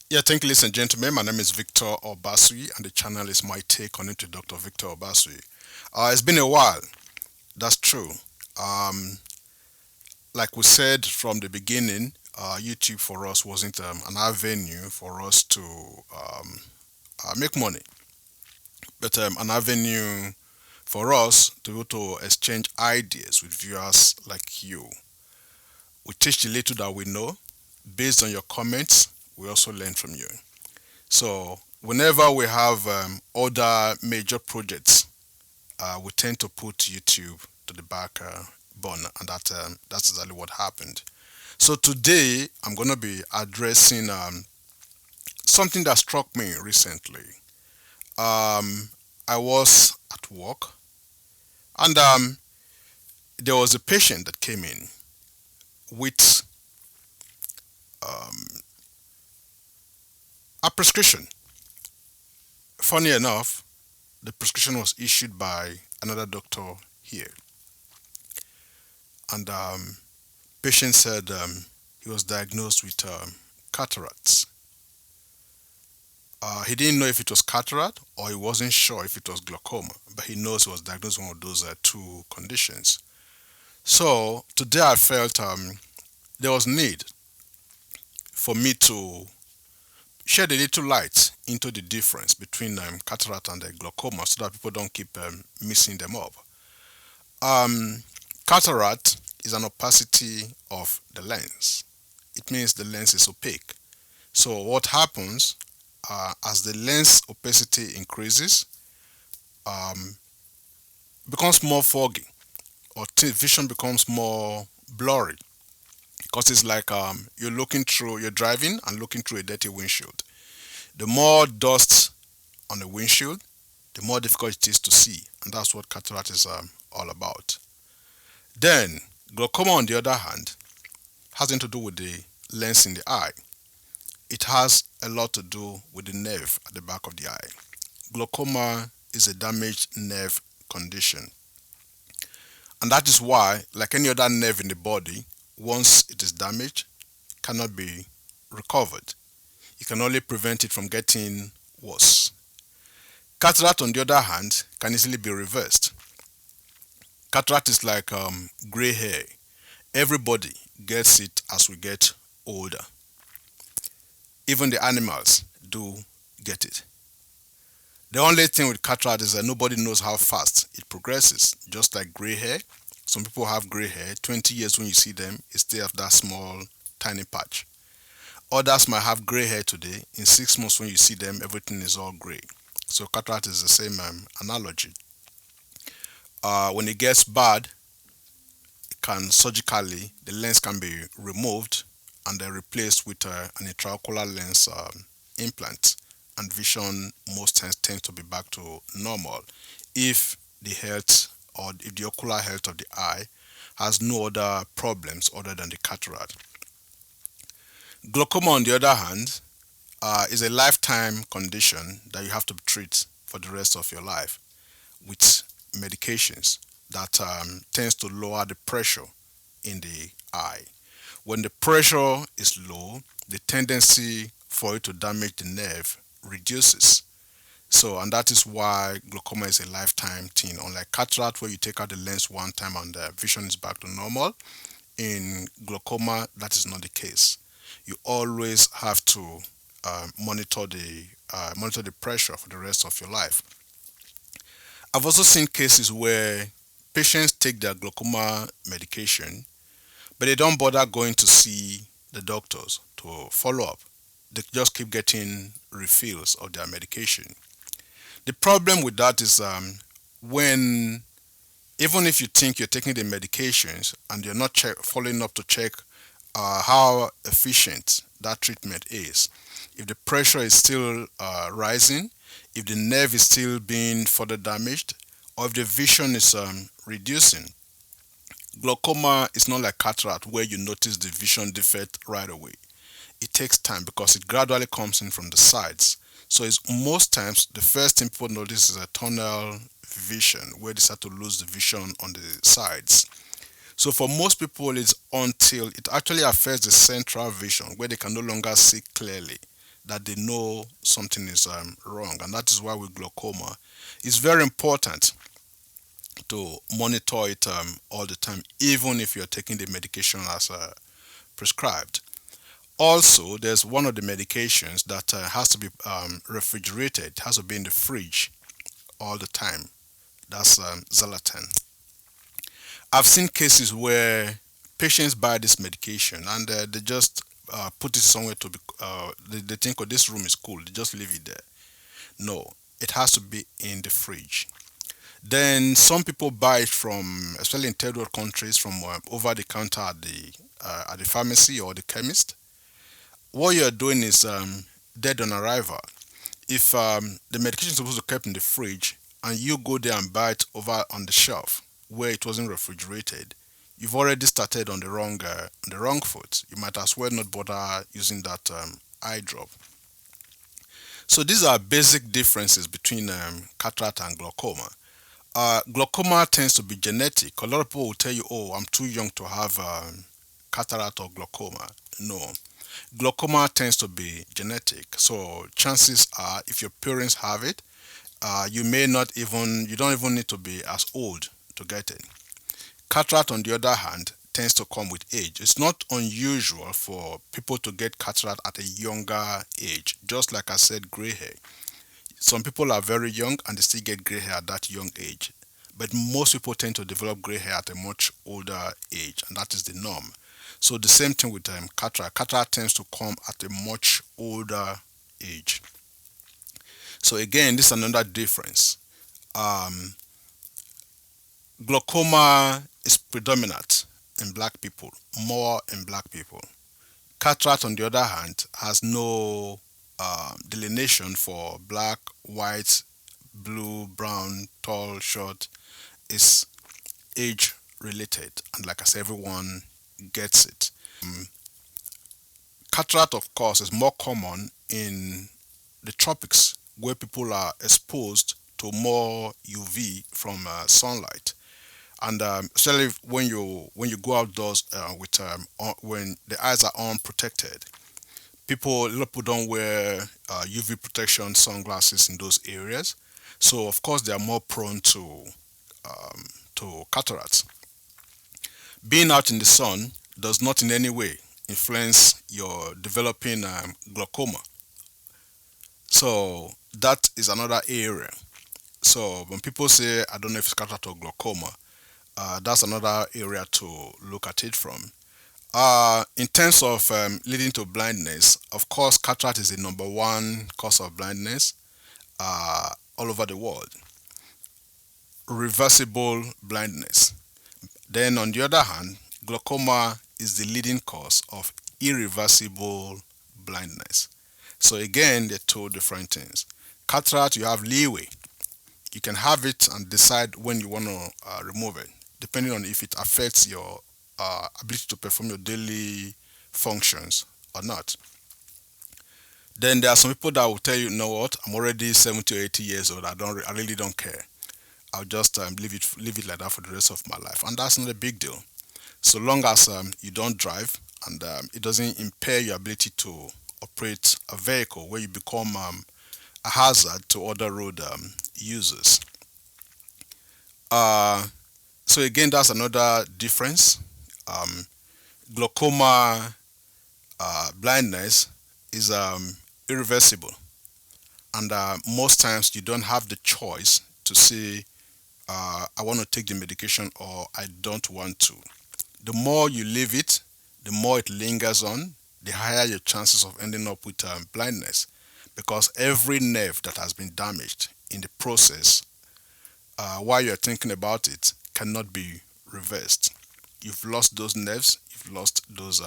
Yeah, thank you, ladies and gentlemen. My name is Victor Obasuyi, and the channel is my take on into Dr. Victor Obasuyi. It's been a while. That's true. Um, like we said from the beginning, YouTube for us wasn't an avenue for us to make money, but an avenue for us to be able to exchange ideas with viewers like you. We teach the little that we know. Based on your comments, we also learn from you. So whenever we have other major projects, we tend to put YouTube to the back burner, and that's exactly what happened. So today I'm going to be addressing something that struck me recently. I was at work, and there was a patient that came in with um, a prescription. Funny enough, the prescription was issued by another doctor here, and patient said he was diagnosed with cataracts. He didn't know if it was cataract or he wasn't sure if it was glaucoma, but he knows he was diagnosed with one of those two conditions. So today I felt there was need for me to shed a little light into the difference between cataract and glaucoma so that people don't keep mixing them up. Um, Cataract is an opacity of the lens. It means the lens is opaque. So what happens as the lens opacity increases, um, becomes more foggy, or vision becomes more blurry, because it's like you're driving and looking through a dirty windshield. The more dust on the windshield, the more difficult it is to see, and that's what cataract is all about. Then glaucoma, on the other hand, has nothing to do with the lens in the eye. It has a lot to do with the nerve at the back of the eye. Glaucoma is a damaged nerve condition, and that is why, like any other nerve in the body, once it is damaged, it cannot be recovered. You can only prevent it from getting worse. Cataract, on the other hand, can easily be reversed. Cataract is like gray hair. Everybody gets it as we get older. Even the animals do get it. The only thing with cataract is that nobody knows how fast it progresses. Just like gray hair, some people have gray hair. 20 years when you see them, it still have that small, tiny patch. Others might have gray hair today. In 6 months, when you see them, everything is all gray. So cataract is the same analogy. When it gets bad, it can surgically the lens can be removed and then replaced with an intraocular lens implant, and vision most times tends to be back to normal if the health or if the ocular health of the eye has no other problems other than the cataract. Glaucoma, on the other hand, is a lifetime condition that you have to treat for the rest of your life with medications that tends to lower the pressure in the eye. When the pressure is low, the tendency for it to damage the nerve reduces. So, and that is why glaucoma is a lifetime thing. Unlike cataract, where you take out the lens one time and the vision is back to normal, in glaucoma, that is not the case. You always have to monitor the pressure for the rest of your life. I've also seen cases where patients take their glaucoma medication, but they don't bother going to see the doctors to follow up. They just keep getting refills of their medication. The problem with that is when even if you think you're taking the medications and you're not following up to check how efficient that treatment is, if the pressure is still rising, if the nerve is still being further damaged, or if the vision is reducing. Glaucoma is not like cataract where you notice the vision defect right away. It takes time because it gradually comes in from the sides. So it's most times the first thing people notice is a tunnel vision where they start to lose the vision on the sides. So for most people, it's until it actually affects the central vision where they can no longer see clearly that they know something is wrong. And that is why with glaucoma, it's very important to monitor it all the time, even if you're taking the medication as prescribed. Also, there's one of the medications that has to be refrigerated, it has to be in the fridge all the time. That's Zolotan. I've seen cases where patients buy this medication and they just put it somewhere to be, they think, oh, this room is cool, they just leave it there. No, it has to be in the fridge. Then some people buy it from, especially in third world countries, from over the counter at the pharmacy or the chemist. What you're doing is dead on arrival. If the medication is supposed to be kept in the fridge and you go there and buy it over on the shelf where it wasn't refrigerated, you've already started on the wrong foot. You might as well not bother using that eye drop. So these are basic differences between cataract and glaucoma. Glaucoma tends to be genetic. A lot of people will tell you, "Oh, I'm too young to have cataract or glaucoma." No, glaucoma tends to be genetic. So chances are, if your parents have it, you don't even need to be as old to get it. Cataract, on the other hand, tends to come with age. It's not unusual for people to get cataract at a younger age. Just like I said, gray hair. Some people are very young and they still get gray hair at that young age. But most people tend to develop gray hair at a much older age, and that is the norm. So the same thing with cataract. Cataract tends to come at a much older age. So again, this is another difference. Um, Glaucoma is predominant in black people, more in black people. Cataract, on the other hand, has no delineation for black, white, blue, brown, tall, short. It's age related, and like I said, everyone gets it. Cataract, of course, is more common in the tropics where people are exposed to more UV from sunlight, and especially when you go outdoors with when the eyes are unprotected. A lot of people don't wear UV protection sunglasses in those areas, so of course they are more prone to cataracts. Being out in the sun does not in any way influence your developing glaucoma. So that is another area. So when people say, I don't know if it's cataract or glaucoma, that's another area to look at it from. In terms of leading to blindness, of course, cataract is the number one cause of blindness all over the world. Reversible blindness. Then, on the other hand, glaucoma is the leading cause of irreversible blindness. So, again, they're two different things. Cataract, you have leeway. You can have it and decide when you want to remove it, depending on if it affects your ability to perform your daily functions or not. Then there are some people that will tell you, you know what, I'm already 70 or 80 years old. I really don't care. I'll just leave it like that for the rest of my life, and that's not a big deal. So long as you don't drive and it doesn't impair your ability to operate a vehicle where you become a hazard to other road users. Uh, so again, that's another difference. Um, Glaucoma blindness is irreversible, and most times you don't have the choice to say, I want to take the medication or I don't want to. The more you leave it, the more it lingers on, the higher your chances of ending up with blindness, because every nerve that has been damaged in the process while you're thinking about it cannot be reversed. You've lost those nerves, you've lost those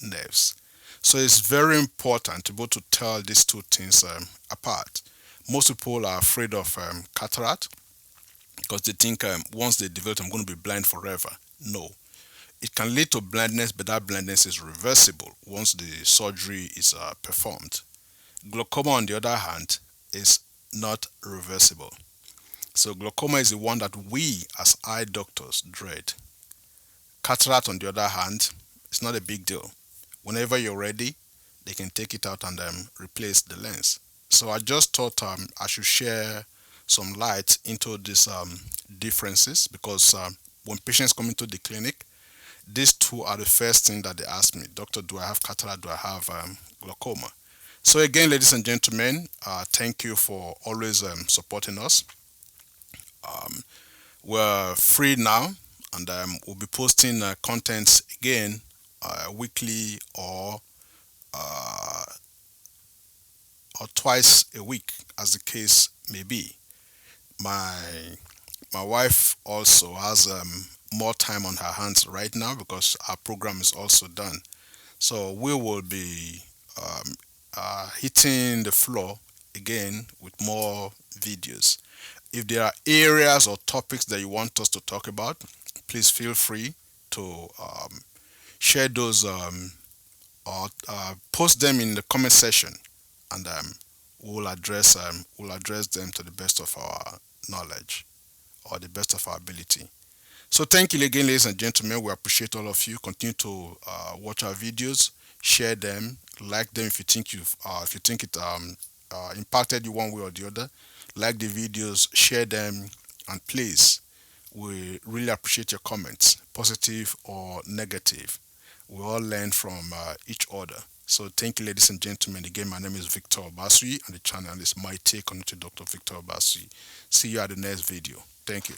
nerves. So it's very important to be able to tell these two things apart. Most people are afraid of cataract because they think once they develop, I'm going to be blind forever. No, it can lead to blindness, but that blindness is reversible once the surgery is performed. Glaucoma, on the other hand, is not reversible. So glaucoma is the one that we as eye doctors dread. Cataract, on the other hand, is not a big deal. Whenever you're ready, they can take it out and replace the lens. So I just thought I should share some light into these differences because when patients come into the clinic, these two are the first thing that they ask me, Doctor, do I have cataract? Do I have glaucoma? So again, ladies and gentlemen, thank you for always supporting us. We're free now, and we'll be posting contents again weekly uh, or twice a week, as the case may be. My my wife also has more time on her hands right now because our program is also done. So we will be hitting the floor again with more videos. If there are areas or topics that you want us to talk about, please feel free to share those or post them in the comment section, and we'll address them to the best of our knowledge or the best of our ability. So thank you again, ladies and gentlemen. We appreciate all of you. Continue to watch our videos, share them, like them if you think it impacted you one way or the other. Like the videos, share them, and please, we really appreciate your comments, positive or negative. We all learn from each other. So thank you, ladies and gentlemen. Again, my name is Victor Obasuyi, and the channel is My Take on it to Dr. Victor Obasuyi. See you at the next video. Thank you.